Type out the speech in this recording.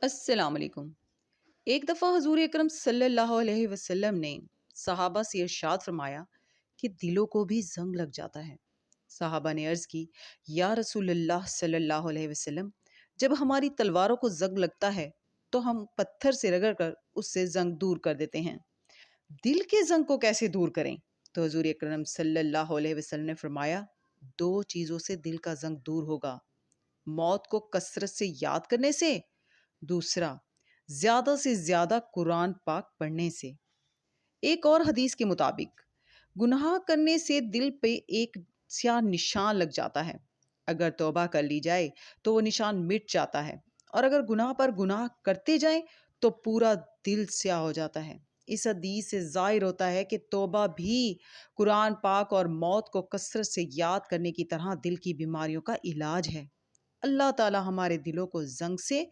السلام علیکم۔ ایک دفعہ حضور اکرم صلی اللہ علیہ وسلم نے صحابہ سے ارشاد فرمایا کہ دلوں کو بھی زنگ لگ جاتا ہے۔ صحابہ نے عرض کی، یا رسول اللہ صلی اللہ علیہ وسلم، جب ہماری تلواروں کو زنگ لگتا ہے تو ہم پتھر سے رگڑ کر اس سے زنگ دور کر دیتے ہیں، دل کے زنگ کو کیسے دور کریں؟ تو حضور اکرم صلی اللہ علیہ وسلم نے فرمایا، دو چیزوں سے دل کا زنگ دور ہوگا: موت کو کثرت سے یاد کرنے سے، دوسرا زیادہ سے زیادہ قرآن پاک پڑھنے سے۔ ایک اور حدیث کے مطابق گناہ کرنے سے دل پہ ایک سیاہ نشان لگ جاتا ہے، اگر توبہ کر لی جائے تو وہ نشان مٹ جاتا ہے، اور اگر گناہ پر گناہ کرتے جائیں تو پورا دل سیاہ ہو جاتا ہے۔ اس حدیث سے ظاہر ہوتا ہے کہ توبہ بھی قرآن پاک اور موت کو کثرت سے یاد کرنے کی طرح دل کی بیماریوں کا علاج ہے۔ اللہ تعالی ہمارے دلوں کو زنگ سے